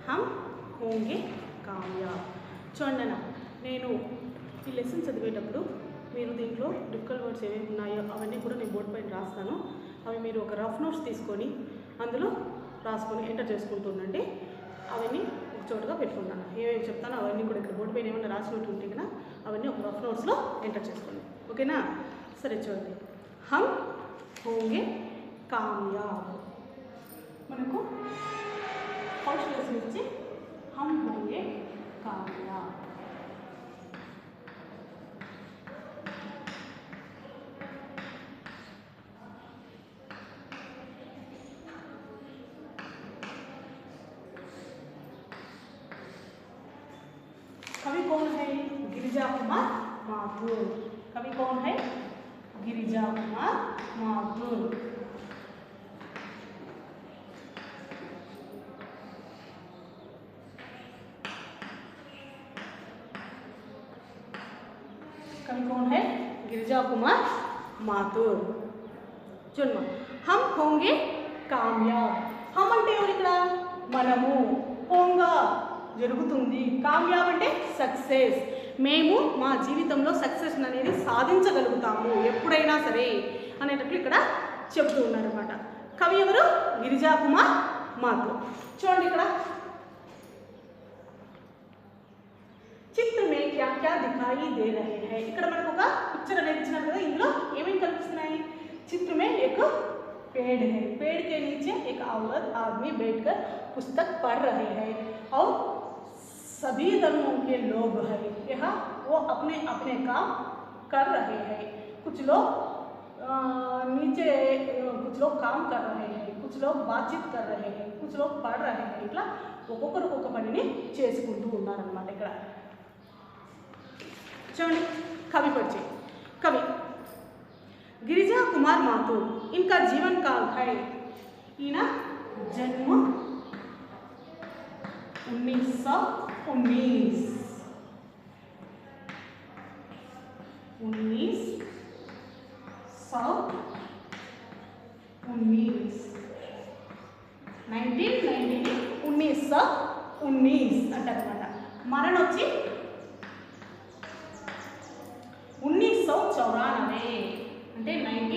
हम होंगे कामयाब. చూడండి నేను ఈ లెసన్ చదివేటప్పుడు మీరు దీంట్లో డిఫికల్ట్ వర్డ్స్ ఏమేమి ఉన్నాయో అవన్నీ కూడా నేను బోర్డు పైన రాస్తాను. అవి మీరు ఒక రఫ్ నోట్స్ తీసుకొని అందులో రాసుకొని ఎంటర్ చేసుకుంటూ ఉండండి. అవన్నీ ఒక చోటుగా పెట్టుకుంటాను. ఏమేమి చెప్తానో అవన్నీ కూడా ఇక్కడ బోర్డు పైన ఏమైనా రాసినట్టు ఉంటే కదా అవన్నీ ఒక రఫ్ నోట్స్లో ఎంటర్ చేసుకోండి. ఓకేనా? సరే చూడండి. హమ్ హోంగే కామయాబ్. మనకు ఫస్ట్ లెసన్ వచ్చి హమ్ హోంగే కామయాబ్. कवि कौन है? गिरिजा कुमार माथुर. कवि कौन है? गिरिजा कुमार माथुर. कवि कौन है? गिरिजा कुमार माथुर. చూడమ్మా, हम होंगे कामयाब. हम అంటే ఎవరు ఇక్కడ? మనము. హోంగా జరుగుతుంది. కామయాబ్ అంటే సక్సెస్. మేము మా జీవితంలో సక్సెస్ అనేది సాధించగలుగుతాము ఎప్పుడైనా సరే అనేటట్లు ఇక్కడ చెప్తూ ఉన్నారన్నమాట. కవి ఎవరు? గిరిజా కుమార్ మాథుర్. చూడండి ఇక్కడ చిత్ర మే క్యా క్యా దిఖాయి దే రహే హై. ఇక్కడ మనకు ఒక పిక్చర్ అనేది ఇచ్చినారు కదా. ఇందులో ఏమేమి కనిపిస్తున్నాయి? चित्र में एक पेड़ है. पेड़ के नीचे एक औरत आदमी बैठकर पुस्तक पढ़ रहे हैं और सभी धर्मों के लोग हैं. यहाँ वो अपने अपने काम कर रहे हैं. कुछ लोग नीचे कुछ लोग काम कर रहे हैं, कुछ लोग बातचीत कर रहे हैं, कुछ लोग पढ़ रहे हैं. इట్లా ఒక్కొక్కరు ఒక్కొక్క పనిని చేసుకుంటూ ఉన్నారన్నమాట. ఇక్కడ చూడండి కవి పరిచయం. కవి गिरिजा कुमार माथुर. इनका जीवन काल है. इना जन्म 1919 1919 అంటారన్నమాట. మరణ వచ్చి 1994 అంటే 1994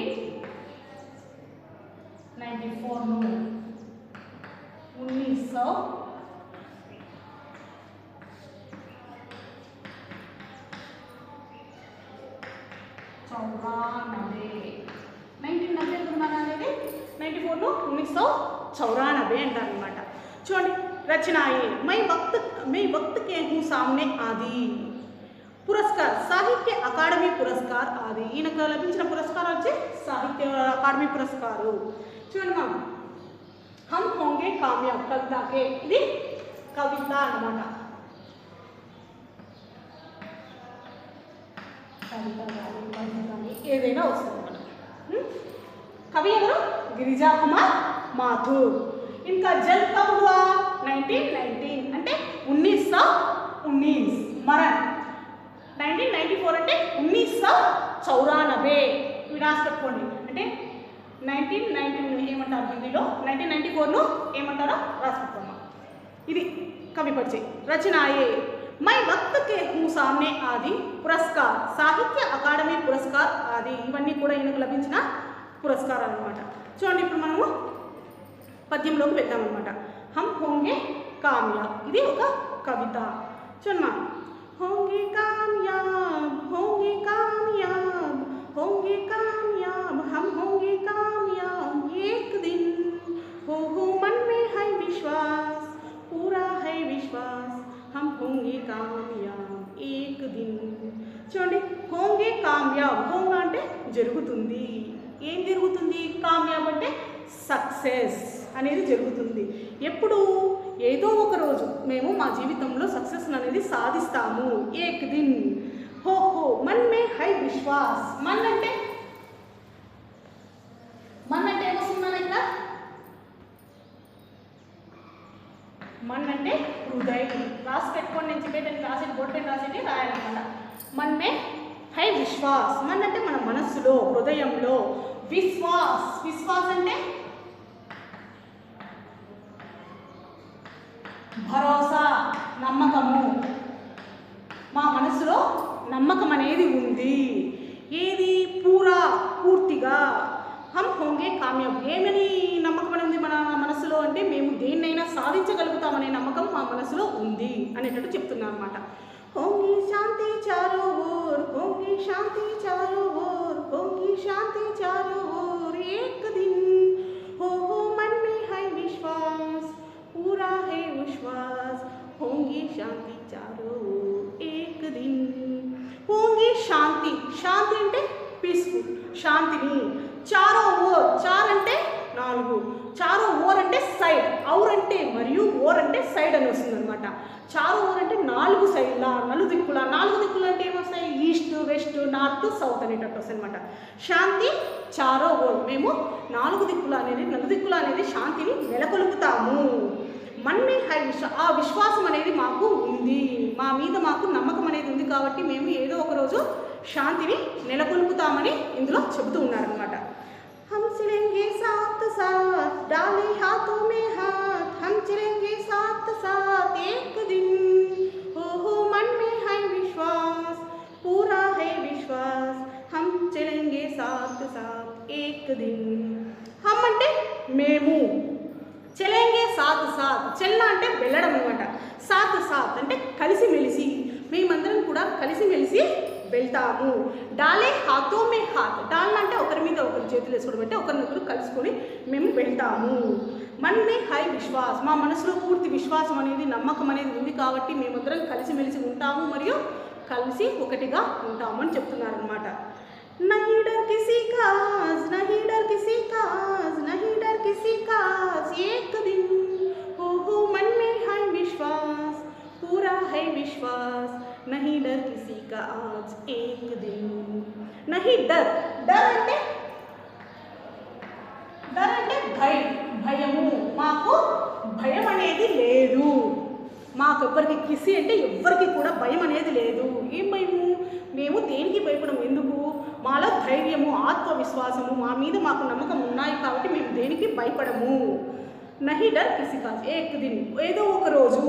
1994 అంటారన్నమాట. చూడండి రచనాయే मैं वक्त के हूँ सामने आदि. పురస్కార్ సాహిత్య అకాడమీ పురస్కార్ ఆది. ఈయనకు లభించిన పురస్కారం వచ్చి సాహిత్య అకాడమీ పురస్కారు. చూడండి మా హమ్ హోంగే కామయాబ్ కవితకే. ఇది కవిత అన్నమాట. కవిత కానీ ఏదైనా వస్తుంది అన్నమాట. కవి ఎవరు? గిరిజా కుమార్ మాథుర్. ఇంకా జల్ కబ్ హువా? 1919 అంటే 1919. మరణ్ 1994 అంటే 1994. ఇవి రాసి పెట్టుకోండి. అంటే 1919 ఏమంటారు హిందీలో, 1994ను ఏమంటారో రాసి పెట్టుకోమ్మా. ఇది కవి పరిచయం. రచనాయే मैं वक्त के हूँ सामने ఆది పురస్కార్ సాహిత్య అకాడమీ పురస్కార్ ఆది. ఇవన్నీ కూడా ఈయనకు లభించిన పురస్కారాలు అన్నమాట. చూడండి ఇప్పుడు మనము పద్యంలోకి వెళ్దామన్నమాట. హమ్ హోంగే కామయాబ్. ఇది ఒక కవిత. చూడమ్మా, होंगे कामयाब होंगे कामयाब होंगे कामयाब हम होंगे कामयाब एक दिन हो मन में है विश्वास पूरा है विश्वास हम होंगे कामयाब एक दिन. చూడండి హోంగే కామయాబ్. హోంగా అంటే జరుగుతుంది. ఏం జరుగుతుంది? కామయాబ్ అంటే సక్సెస్ అనేది జరుగుతుంది. ఎప్పుడు? ఏదో ఒక రోజు మేము మా జీవితంలో సక్సెస్ అనేది సాధిస్తాము. ఏక్ దిన్ హో హో మన్ మే హై విశ్వాస్. మన్ అంటే ఏమొస్తుందని ఇక్కడ? మన్ అంటే హృదయం. రాసి పెట్టుకోండి. నేను చెప్పేటప్పుడు రాసేది బోర్డు పైన రాసేది రాయాలన్నమాట. మన్ మే హై విశ్వాస్. మన్ అంటే మన మనస్సులో, హృదయంలో. విశ్వాస్ అంటే భరోసా నమ్మకము, మా మనసులో నమ్మకం అనేది ఉంది. ఏది పూరా పూర్తిగా. హమ్ హోంగే కామయాబ్, ఏమని నమ్మకం అనేది ఉంది మన మనసులో అంటే మేము దేన్నైనా సాధించగలుగుతామనే నమ్మకం మా మనసులో ఉంది అనేటట్టు చెప్తున్నా అనమాట. होंगी शांति चारों ओर, होंगी शांति चारों ओर, होंगी शांति चारों ओर एक दिन। हो मन में है विश्वास, पूरा है विश्वास, होंगी शांति चारों ओर एक दिन। होंगी शांति, शांति అంటే పీస్ఫుల్, శాంతిని. చారో ఓర్, చార్ అంటే 4, చారో ఓర్ అంటే సైడ్, ఔర్ అంటే మరియు ఓర్ అంటే సైడ్ అని వస్తుంది అనమాట. చారో ఓర్ అంటే 4 సైడ్ల, నలుదిక్కుల. 4 దిక్కులు అంటే ఏమొస్తాయి? ఈస్ట్, వెస్ట్, నార్త్, సౌత్ అనేటట్టు వస్తాయి అనమాట. శాంతి చారో ఓర్, మేము 4 దిక్కుల అనేది, నలుదిక్కుల అనేది శాంతిని నెలకొల్పుతాము. మన్మే హై ఆ విశ్వాసం అనేది మాకు ఉంది, మా మీద మాకు నమ్మకం అనేది ఉంది కాబట్టి మేము ఏదో ఒక రోజు శాంతిని నెలకొల్పుతామని ఇందులో చెబుతూ ఉన్నారనమాట. हम चलेंगे साथ साथ, डाले हाथों में हाथ, हम चलेंगे साथ साथ एक दिन। हो मन में है विश्वास, पूरा है विश्वास, हम चलेंगे साथ साथ एक दिन। हम అంటే మేము, చలేంగే సాత్ సాత్, చెల్లా అంటే వెళ్ళడం అనమాట. సాత్ సాత్ అంటే కలిసిమెలిసి, మేమందరం కూడా కలిసిమెలిసి వెళ్తాము. డాలే హాతో మే హాత్, డాల్ అంటే ఒకరి మీద ఒకరు చేతులు వేసుకోవడం అంటే ఒకరినొకరు కలుసుకొని మేము వెళ్తాము. మన్ మే హై విశ్వాస్, మా మనసులో పూర్తి విశ్వాసం అనేది, నమ్మకం అనేది ఉంది కాబట్టి మేమందరం కలిసిమెలిసి ఉంటాము మరియు కలిసి ఒకటిగా ఉంటాము అని చెప్తున్నారు అనమాట. नहीं डर किसी का, नहीं डर किसी का, नहीं डर किसी का, एक दिन। हो मन में है विश्वास, पूरा है विश्वास, नहीं डर किसी का आज एक दिन। नहीं डर, डर అంటే భయం, భయము. మాకు భయం అనేది లేదు. మాకెవ్వరికి కిసి అంటే ఎవ్వరికి కూడా భయం అనేది లేదు. ఏం భయము? మేము దేనికి భయపడము. ఎందుకు? మాలో ధైర్యము, ఆత్మవిశ్వాసము, మా మీద మాకు నమ్మకం ఉన్నాయి కాబట్టి మేము దేనికి భయపడము. నహి డర్ కిసి కా ఏక్ దిన్, ఏదో ఒక రోజు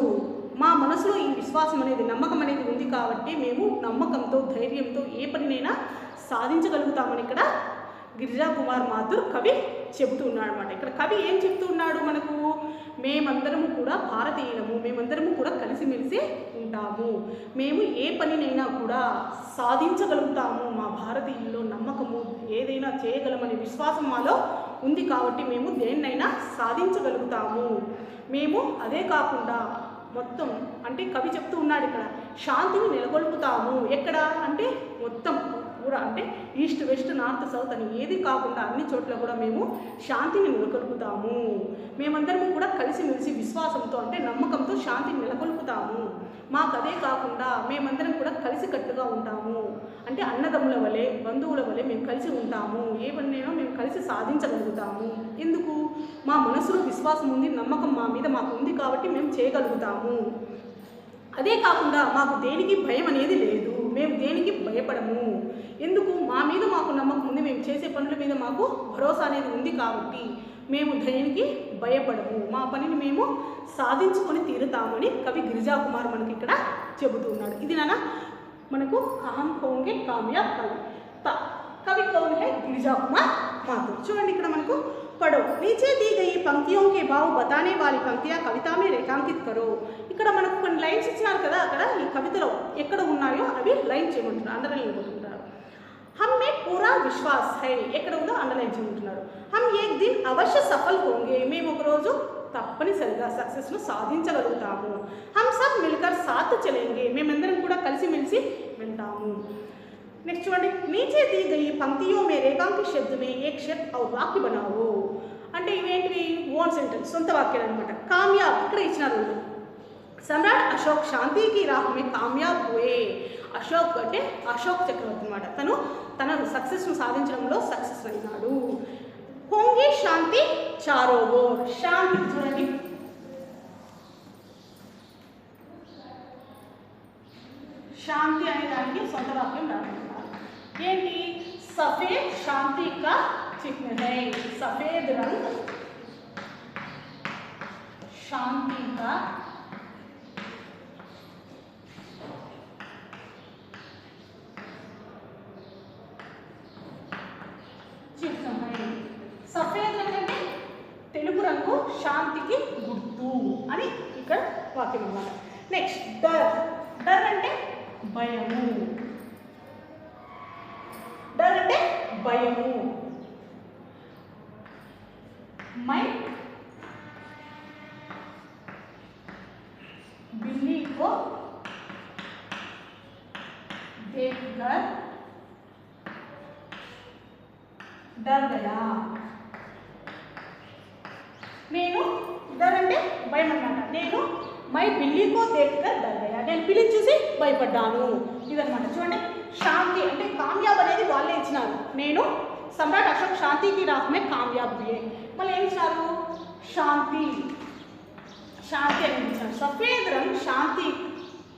మా మనసులో ఈ విశ్వాసం అనేది, నమ్మకం అనేది ఉంది కాబట్టి మేము నమ్మకంతో, ధైర్యంతో ఏ పనినైనా సాధించగలుగుతామని ఇక్కడ గిరిజా కుమార్ మాథుర్ కవి చెబుతూ ఉన్నాడు అనమాట. ఇక్కడ కవి ఏం చెప్తూ ఉన్నాడు మనకు? మేమందరము కూడా భారతీయులము, మేమందరము కూడా కలిసిమెలిసి ఉంటాము, మేము ఏ పనినైనా కూడా సాధించగలుగుతాము, మా భారతీయుల్లో నమ్మకము, ఏదైనా చేయగలమనే విశ్వాసం మాలో ఉంది కాబట్టి మేము దేన్నైనా సాధించగలుగుతాము. మేము అదే కాకుండా మొత్తం అంటే కవి చెప్తూ ఉన్నాడు ఇక్కడ శాంతిని నెలకొల్పుతాము. ఎక్కడ అంటే మొత్తం కూడా అంటే ఈస్ట్, వెస్ట్, నార్త్, సౌత్ అని ఏది కాకుండా అన్ని చోట్ల కూడా మేము శాంతిని నెలకొల్పుతాము. మేమందరము కూడా కలిసిమెలిసి విశ్వాసంతో అంటే నమ్మకంతో శాంతిని నెలకొల్పుతాము. మాకు అదే కాకుండా మేమందరం కూడా కలిసికట్టుగా ఉంటాము. అంటే అన్నదమ్ముల వలె, బంధువుల వలె మేము కలిసి ఉంటాము. ఏ పనినైనా మేము కలిసి సాధించగలుగుతాము. ఎందుకు? మా మనసులో విశ్వాసం ఉంది, నమ్మకం మా మీద మాకు ఉంది కాబట్టి మేము చేయగలుగుతాము. అదే కాకుండా మాకు దేనికి భయం అనేది లేదు, మేము దేనికి భయపడము. ఎందుకు? మా మీద మాకు నమ్మకం ఉంది, మేము చేసే పనుల మీద మాకు భరోసా అనేది ఉంది కాబట్టి మేము దేనికి భయపడము. మా పనిని మేము సాధించుకొని తీరుతామని కవి గిరిజా కుమార్ మనకి ఇక్కడ చెబుతున్నాడు. ఇది నాన్న మనకు హమ్ హోంగే కామయాబ్ కవి. कवि कौन है? गिरिजा कुमार माथुर। చూడండి ఇక్కడ మనకు पढ़ो नीचे दी गई पंक्तियों के भाव बताने वाली पंक्तियां कविता में रेखांकित करो। ఇక్కడ మనకు కొన్ని లైన్స్ ఇచ్చినారు కదా, అక్కడ ఈ కవితలో ఎక్కడ ఉన్నాయో అవి లైన్ చేయమంటున్నారు, అండర్లైన్ చేయమంటున్నారు. हम में पूरा विश्वास है ఎక్కడ ఉందో అండర్లైన్ చేయమంటున్నారు. हम एक दिन अवश्य सफल होंगे మేము ఒక రోజు తప్పనిసరిగా సక్సెస్ ను సాధించగలుగుతాము. हम सब मिलकर साथ चलेंगे మేమందరం కూడా కలిసిమెలిసి వెళ్తాము. नेक्स्ट చూడండి नीचे दी गई पंक्तियों में रेखांकित शब्द में एक शब्द और वाक्य बनाओ। అంటే ఇవేంటివి? ఓన్ సెంటెన్స్, సొంత వాక్యాలు అనమాట. కామయాబ్ ఇక్కడ ఇచ్చినారు. सम्राट अशोक शांति की राह में कामयाब हुए। అశోక్ అంటే అశోక్ చక్రవర్తి అనమాట. తన సక్సెస్ను సాధించడంలో సక్సెస్ అయినాడు. होंगी शांति चारों ओर శాంతి చూడండి శాంతి అనే దానికి సొంత వాక్యం రాయాలి. ఏంటి? सफेद शांति का चिन्ह है, सफेद रंग शांति का శాంతికి గుర్తు అని ఇక్కడ వాక్యం అన్నమాట. నెక్స్ట్ డర్. డర్ అంటే భయము. डर అంటే భయము. मैं बिल्ली को देखकर डर गया. నేను డర్ అంటే భయం అన్నమాట. నేను మై బిల్లీకో దేఖ్కర్ డర్ గయా. నేను పిల్లిని చూసి భయపడ్డాను. ఇదన్నమాట. చూడండి, శాంతి అంటే కామ్యాబ్ అనేది వాళ్ళే ఇచ్చినారు. నేను सम्राट अशोक शांति की राह में कामयाब हुए. मళ్ళీ ఏం ఇచ్చారు? శాంతి. శాంతి అని ఇచ్చారు. సఫేద్ రంగ్ శాంతి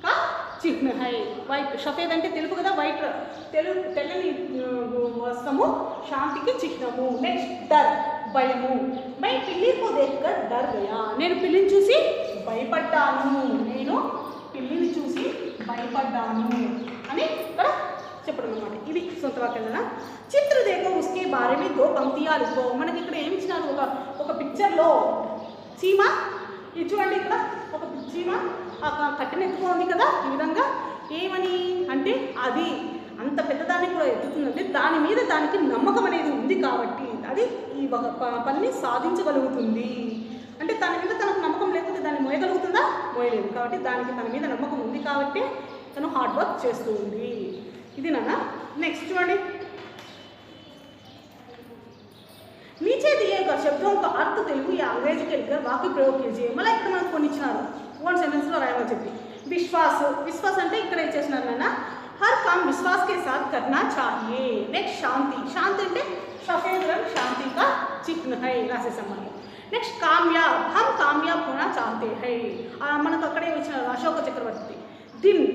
కా చిహ్న హై. వైట్ సఫేద్ అంటే తెలుపు కదా, వైట్ తెల్లని వస్త్రము శాంతికి చిహ్నము. నెక్స్ట్ డర్ భయము. మై పిల్లి కో దేఖ్కర్ డర్ గయా. నేను పిల్లిని చూసి భయపడ్డాను. నేను పిల్లిని చూసి భయపడ్డాను అని ఇక్కడ చెప్పడం అన్నమాట. ఇది సొంత వాక్యాలన. చిత్ర దేఖో ఉస్కే బారే మే దో పంక్తియా లిఖో. మనకి ఇక్కడ ఏమి ఇచ్చినారు? ఒక పిక్చర్లో చీమ, ఇది చూడండి, ఇక్కడ ఒక చీమ కట్టెను ఎత్తుకోండి కదా, ఈ విధంగా. ఏమని అంటే అది అంత పెద్దదాన్ని కూడా ఎత్తుతుందంటే దాని మీద దానికి నమ్మకం అనేది ఉంది కాబట్టి అది ఈ పనిని సాధించగలుగుతుంది. అంటే తన మీద తనకు నమ్మకం లేకపోతే దాన్ని మోయగలుగుతుందా? మోయలేదు. కాబట్టి దానికి తన మీద నమ్మకం ఉంది కాబట్టి తను హార్డ్ వర్క్ చేస్తూ ఉంది. ఇది నాన్న. నెక్స్ట్ చూడండి, नीचे दिए गए शब्दों का अर्थ तेलुगु या अंग्रेजी के लिखकर वाक्य प्रयोग कीजिए. మళ్ళీ ఇక్కడ మనకు కొన్ని ఇచ్చినారు, వన్ సెంటెన్స్లో రాయమని చెప్పి. విశ్వాస్. విశ్వాస్ అంటే ఇక్కడ ఇచ్చేసినారు నాన్న. हर काम विश्वास के साथ करना चाहिए. నెక్స్ట్ శాంతి. శాంతి అంటే सफेद रंग शांति का चिन्ह है రాసేసాం మనం. నెక్స్ట్ కామ్యాబ్. हम कामयाब होना चाहते हैं. మనకు అక్కడే ఇచ్చినారు అశోక చక్రవర్తి. దిన్.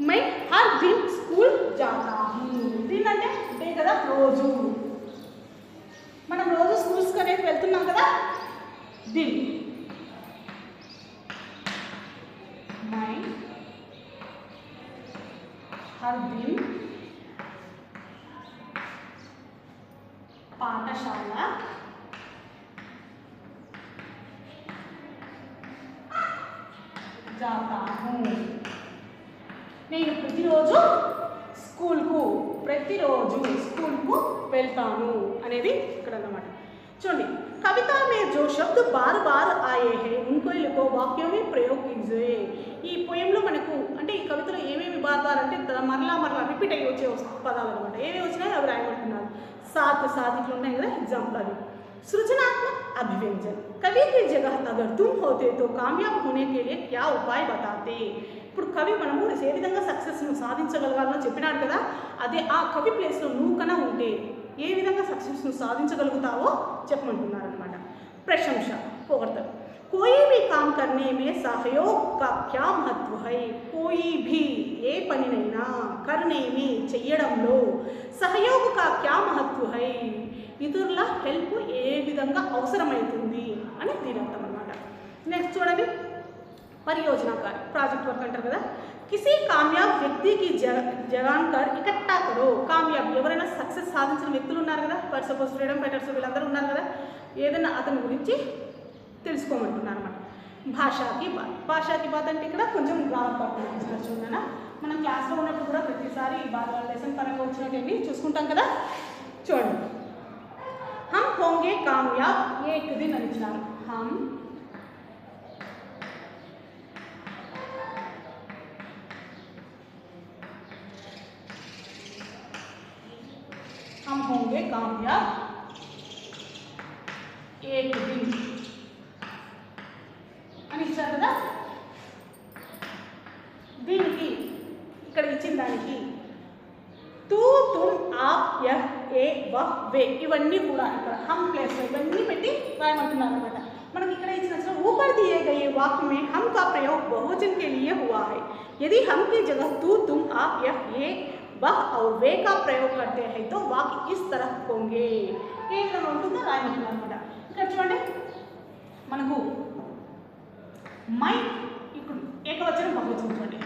मैं हर दिन स्कूल जाता हूँ. दिन అంటే డే కదా, రోజు. మనం రోజు స్కూల్స్కి అనేది వెళ్తున్నాం కదా. దిన్. मैं हर दिन పాఠశాల जाता हूँ. నేను ప్రతిరోజు స్కూల్కు వెళ్తాను అనేది ఇక్కడ అన్నమాట. చూడండి, కవితా మే జో శబ్ద బార్ బార్ ఆయే హై ఉनको लिखो వాక్యం में प्रयोग कीजिए. ఈ పోయంలో మనకు అంటే ఈ కవితలో ఏమేమి బార్ బార్ అంటే మరలా రిపీట్ అయ్యి వచ్చే పదాలు అనమాట. ఏమేమి వచ్చినాయో అవి రాయమంటున్నారు. సాత్ ఇట్లా ఉన్నాయి కదా ఎగ్జాంపుల్. అది सृजनात्मक अभिव्यंजन. कवि की जगह अगर तुम होते तो कामयाब होने के लिए क्या उपाय बताते. ఇప్పుడు కవి మనము ఏ విధంగా సక్సెస్ను సాధించగలగాలో చెప్పినాడు కదా, అదే ఆ కవి ప్లేస్లో నువ్వు కన్నా ఉంటే ఏ విధంగా సక్సెస్ను సాధించగలుగుతావో చెప్పమంటున్నారు అనమాట. ప్రశంస, పొగడ్తలు. कोई भी काम करने में सहयोग का क्या महत्व है. कोई भी ఏ పనినైనా करने में చెయ్యడంలో सहयोग का क्या महत्व है. ఇతరుల హెల్ప్ ఏ విధంగా అవసరమవుతుంది అని దీని అర్థం అనమాట. నెక్స్ట్ చూడండి, परियोजना कार्य ప్రాజెక్ట్ వర్క్ అంటారు కదా. కిసి కామ్యాబ్ వ్యక్తికి జగాన్కర్ ఇకట్టా కరో. కామ్యాబ్ ఎవరైనా సక్సెస్ సాధించిన వ్యక్తులు ఉన్నారు కదా, ఫర్ సపోజ్ ఫ్రీడమ్ ఫైటర్స్ వీళ్ళందరూ ఉన్నారు కదా, ఏదైనా అతని గురించి తెలుసుకోమంటున్నారు అనమాట. భాషాకి బాత్ అంటే ఇక్కడ కొంచెం గ్రామర్ పార్ట్ చూడనా. మనం క్లాస్లో ఉన్నప్పుడు కూడా ప్రతిసారి బాగా లెసన్ పరంగా వచ్చినట్టు చూసుకుంటాం కదా. చూడండి, हम होंगे कामयाब एक दिन అని ఇచ్చినారు. हम होंगे कामयाब एक दिन అని ఇచ్చారు కదా. దీనికి ఇక్కడ ఇచ్చిన దానికి తూ తుమ్ ఆప్ యహ్ ఏ వహ్ వే ఇవన్నీ కూడా ఇక్కడ హమ్ ప్లేస్ ఇవన్నీ పెట్టి రాయమంటున్నారు అనమాట. మనకి ఇక్కడ ఇచ్చిన ऊपर दिए गए वाक्य में हम का प्रयोग बहुवचन के लिए हुआ है. यदि हम की जगह तू तुम आप यह ये वह और वे का प्रयोग करते हैं तो वाक्य इस तरह होंगे. ఏ విధంగా ఉంటుందో రాయమంటున్నారు అనమాట. ఇక్కడ చూడండి, మనకు మై ఇక్కడ ఏకవచనం బహువచనం చూడండి.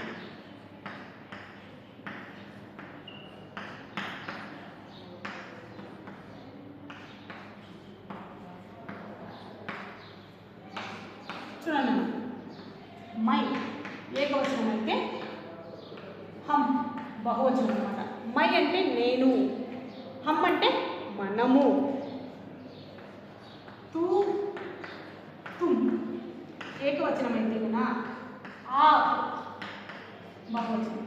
చూడండి, మై ఏకవచనం అయితే హమ్ బహువచనం అనమాట. మై అంటే నేను, హమ్ అంటే మనము, తూ తుమ్ ఏకవచనం అయితే కదా ఆప్ బహువచనం.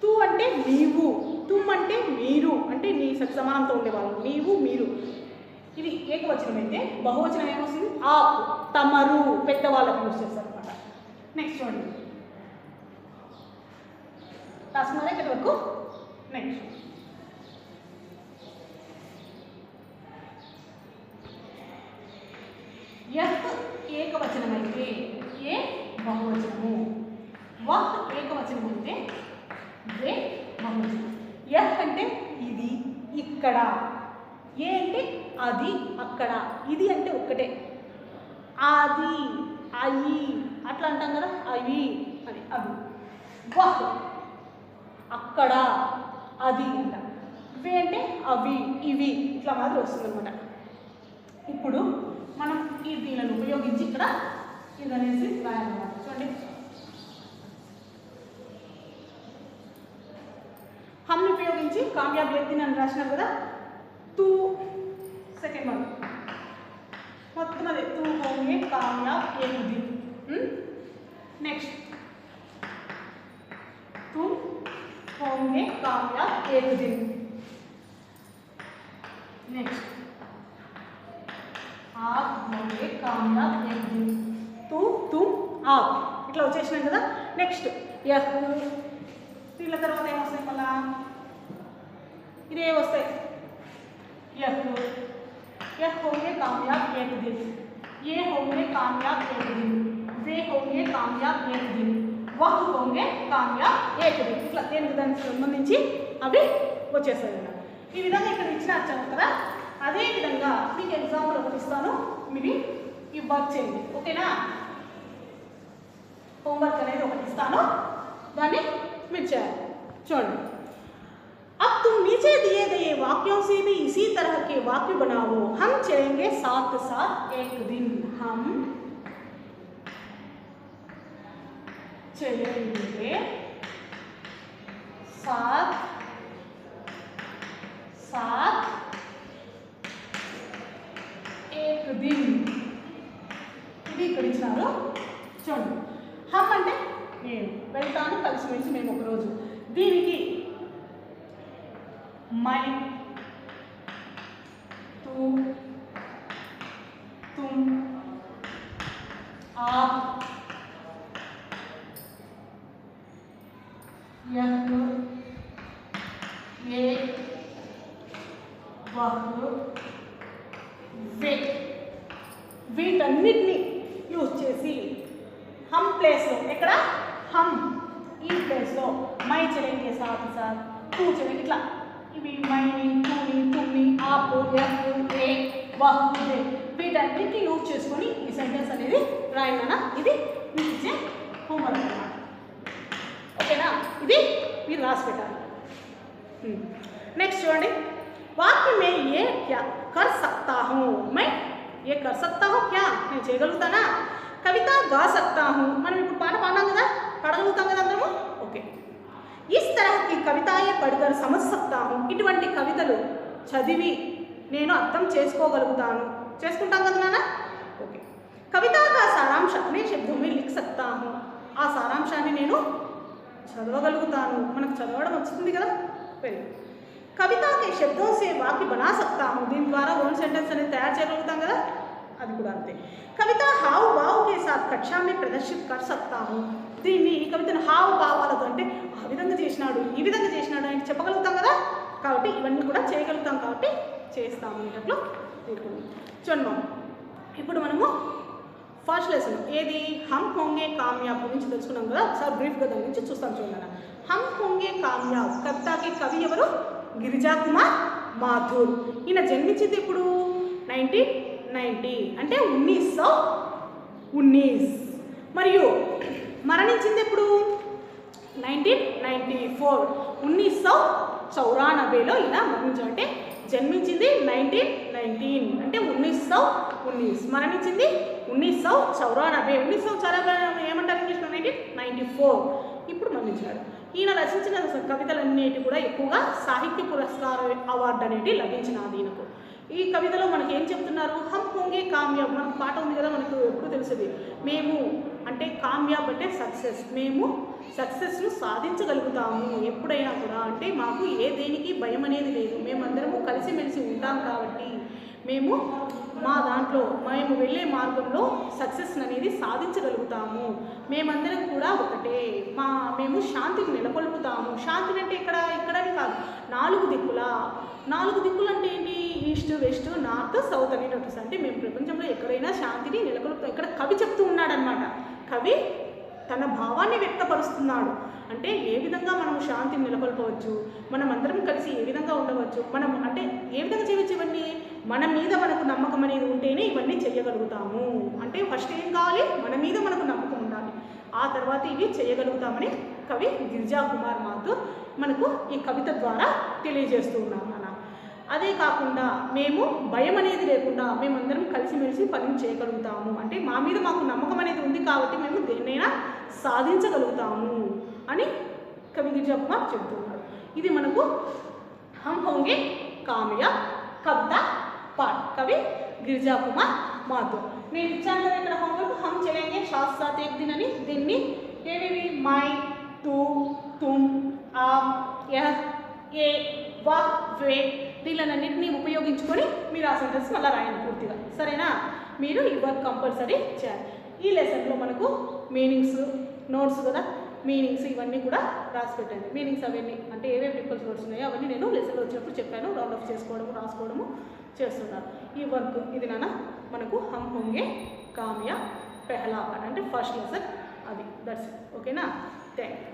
తూ అంటే నీవు, తుమ్ అంటే మీరు, అంటే నీ సమానంతో ఉండేవాళ్ళు, నీవు మీరు. ఇది ఏకవచనం అయితే బహువచనం ఏమొస్తుంది? ఆప్ తమరు, పెద్దవాళ్ళకి యూజ్ చేస్తారు అనమాట. నెక్స్ట్ చూడండి, రాసుకున్నారా ఇక్కడ వరకు? నెక్స్ట్ యహ్ ఏకవచనం అయితే ఏ బహువచనము, వహ్ ఏకవచనం అయితే వే బహువచనం. యహ్ అంటే ఇది, ఇక్కడ. ఏ అంటే అది, అక్కడ. ఇది అంటే ఒక్కటే. అది, అయి అట్లా అంటాం కదా, అవి అని, అవి. వహ్ అక్కడ, అది అంట. వే అంటే అవి, ఇవి, ఇట్లా మాత్రం వస్తుంది అనమాట. ఇప్పుడు మనం ఈ దీనిని ఉపయోగించి ఇక్కడ ఇది అనేసి రాయాలన్నమాట. చూడండి, హమ్ని ఉపయోగించి కామ్యాబ్ ఏక్ దిన్ అని రాసినాం కదా. తూ సెకండ్ వన్ మొత్తం అదే, తూ హోంగే కామ్యాబ్ ఏక్ దిన్. నెక్స్ట్ तुम होंगे कामयाब एक दिन. नेक्स्ट आप होंगे कामयाब एक दिन. तू तुम आप ఇట్లా వచ్చేసినాం కదా. నెక్స్ట్ యహ్, దీని తర్వాత ఏమొస్తాయి మళ్ళా? ఇదే వస్తాయి. యహ్ యహ్ होंगे कामयाब एक दिन, ये होंगे कामयाब एक दिन, वे होंगे कामयाब एक दिन, वह होंगे कामयाब एक दिन. ఇట్లా దేనికి దానికి సంబంధించి అవి వచ్చేస్తాయి అన్నమాట. ఈ విధంగా ఇక్కడ ఇచ్చిన అర్థం కదా. అదే విధంగా మీకు ఎగ్జాంపుల్ ఒకటి ఇస్తాను, మీరు ఈ వర్క్ చేయండి, ఓకేనా? होमवर्क అనేది ఒకటి ఇస్తాను, దాన్ని మీరు చేయాలి. చూడండి, अब तुम नीचे दिए गए वाक्यों से भी इसी तरह के वाक्य बनाओ. हम चलेंगे साथ साथ एक दिन. हम चलेंगे साथ साथ एक दिन. ఇది ఇక్కడ ఇచ్చినారు. చూడండి, హమ్ అంటే నేను వెళ్తాను, కలిసిమెలిసి మేము ఒకరోజు. దీనికి मैं, तू, तुम, आप, यह, ये, वह, वे, వీటన్నిటిని యూజ్ చేసి హమ్ ప్లేస్లో, ఎక్కడ హమ్ ఈ ప్లేస్లో మై చలేంగే సాత్ సాత్, తూ చలేంగే, ఇట్లా ఇవి మైని, తూని, తుమ్ని, ఆపు, యహ్, ఏ, వహ్, వే వీటన్నిటిని యూజ్ చేసుకొని ఈ సెంటెన్స్ అనేది రాయనా. ఇది మీకు ఇచ్చే హోంవర్క్ అన్నమాట, ఓకేనా? ఇది మీరు రాసి పెట్టాలి. నెక్స్ట్ చూడండి, వాక్య మే ఏ క్యా కర్ సక్తా హూ, మై ఏ కర్ సక్తా హూ, క్యా నేను చేయగలుగుతానా? కవిత గా సక్తా హూ, మనం ఇప్పుడు పాట పాడాం కదా, పాడగలుగుతాం కదా అందరము, ఓకే. इस तरह की कविताएं पढ़कर समझ सकता हूँ, ఇటువంటి కవితలు చదివి నేను అర్థం చేసుకోగలుగుతాను, చేసుకుంటాం కదా నాన్న, ఓకే. कविता का सारांश अपने शब्दों में लिख सकता हूँ, ఆ సారాంశాన్ని నేను చదవగలుగుతాను. మనకు చదవడం వస్తుంది కదా, వెరీ. कविता के शब्दों से वाक्य बना सकता हूँ, దీని ద్వారా ఓన్ సెంటెన్స్ అనేది తయారు చేయగలుగుతాం కదా, అది కూడా అంతే. कविता हाव भाव के साथ कक्षा में प्रदर्शित कर सकता हूँ, దీన్ని ఈ కవితను హావ భావాలతో అంటే ఆ విధంగా చేసినాడు, ఈ విధంగా చేసినాడు అని చెప్పగలుగుతాం కదా. కాబట్టి ఇవన్నీ కూడా చేయగలుగుతాం, కాబట్టి చేస్తాము అన్నట్లు నేర్చుకున్నాం. చూడండి, ఇప్పుడు మనము ఫస్ట్ లెసన్ ఏది హమ్ హోంగే కామ్యాబ్ గురించి తెలుసుకున్నాం కదా. ఒకసారి బ్రీఫ్గా దాని గురించి చూస్తాం. చూడండి, హమ్ హోంగే కామ్యాబ్ కవితకి కవి ఎవరు? గిరిజా కుమార్ మాథుర్. ఈయన జన్మించింది ఇప్పుడు 1990 అంటే 1919, మరియు మరణించింది ఎప్పుడు? 1994 1994లో ఈయన మరణించాడు. అంటే జన్మించింది 1919 అంటే 1919, మరణించింది 1994 ఏమంటారు ఇంగ్లీష్లో 1994 ఇప్పుడు మరణించాడు. ఈయన రచించిన కవితలన్నిటి కూడా ఎక్కువగా సాహిత్య పురస్కార అవార్డు అనేది లభించినది ఈయనకు. ఈ కవితలో మనకి ఏం చెప్తున్నారు, హమ్ హోంగే కామ్యాబ్, మనకు పాట ఉంది కదా, మనకు ఎప్పుడు తెలుస్తుంది, మేము అంటే కామ్యాబ్ అంటే సక్సెస్, మేము సక్సెస్ను సాధించగలుగుతాము ఎప్పుడైనా కూడా, అంటే మాకు ఏ దేనికి భయం అనేది లేదు, మేమందరము కలిసిమెలిసి ఉంటాం కాబట్టి మేము మా దాంట్లో మేము వెళ్ళే మార్గంలో సక్సెస్ అనేది సాధించగలుగుతాము, మేమందరం కూడా ఒకటే, మేము శాంతిని నెలకొల్పుతాము. శాంతిని అంటే ఇక్కడని కాదు, 4 దిక్కులు అంటే ఏంటి, ఈస్ట్ వెస్ట్ నార్త్ సౌత్ అనేటట్టు, అంటే మేము ప్రపంచంలో ఎక్కడైనా శాంతిని నెలకొల్పుతాం. ఇక్కడ కవి చెప్తూ ఉన్నాడనమాట. కవి తన భావాన్ని వ్యక్తపరుస్తున్నాడు. అంటే ఏ విధంగా మనం శాంతిని నెలకొల్పవచ్చు, మనం అందరం కలిసి ఏ విధంగా ఉండవచ్చు, మనం అంటే ఏ విధంగా చేయవచ్చు, ఇవన్నీ మన మీద మనకు నమ్మకం అనేది ఉంటేనే ఇవన్నీ చేయగలుగుతాము. అంటే ఫస్ట్ ఏం కావాలి, మన మీద మనకు నమ్మకం ఉండాలి, ఆ తర్వాత ఇవి చేయగలుగుతామని కవి గిరిజా కుమార్ మాథుర్ మనకు ఈ కవిత ద్వారా తెలియజేస్తూ ఉన్నాం అన్న. అదే కాకుండా మేము భయం అనేది లేకుండా మేమందరం కలిసిమెలిసి పని చేయగలుగుతాము, అంటే మా మీద మాకు నమ్మకం అనేది ఉంది కాబట్టి మేము దేన్నైనా సాధించగలుగుతాము అని కవి గిరిజా కుమార్ చెబుతున్నాడు. ఇది మనకు హమ్ హోంగే కామయాబ్ కవిత పాఠ, కవి గిరిజా కుమార్ మాథుర్. నేను ఇచ్చాను కదా ఇక్కడ హోంవర్క్, హమ్ చలేంగే సాత్ సాత్ ఏక్ దిన్ అని. దీన్ని ఏవేవి, మై, తూ, తుమ్, ఆప్, యహ్, ఏ, వహ్, వే, దీనిలన్నింటినీ ఉపయోగించుకొని మీరు ఆ సెంటెన్స్ మళ్ళీ రాయండి పూర్తిగా, సరేనా? మీరు ఈ వర్క్ కంపల్సరీ చేయాలి. ఈ లెసన్లో మనకు మీనింగ్స్ నోట్స్ కదా, మీనింగ్స్ ఇవన్నీ కూడా రాసి పెట్టండి. మీనింగ్స్ అవన్నీ అంటే ఏవేవి డిఫరెన్స్ వర్డ్స్ ఉన్నాయో అవన్నీ నేను లెసన్లో వచ్చినప్పుడు చెప్పాను, రౌండ్ ఆఫ్ చేసుకోవడము రాసుకోవడము చేస్తున్నాను. ఈ వర్క్ ఇది నాన్న మనకు హమ్ హోంగే కామయాబ్ పెహలా పాఠ అంటే ఫస్ట్ లెసన్ అది. దట్స్ ఓకేనా? Thank you.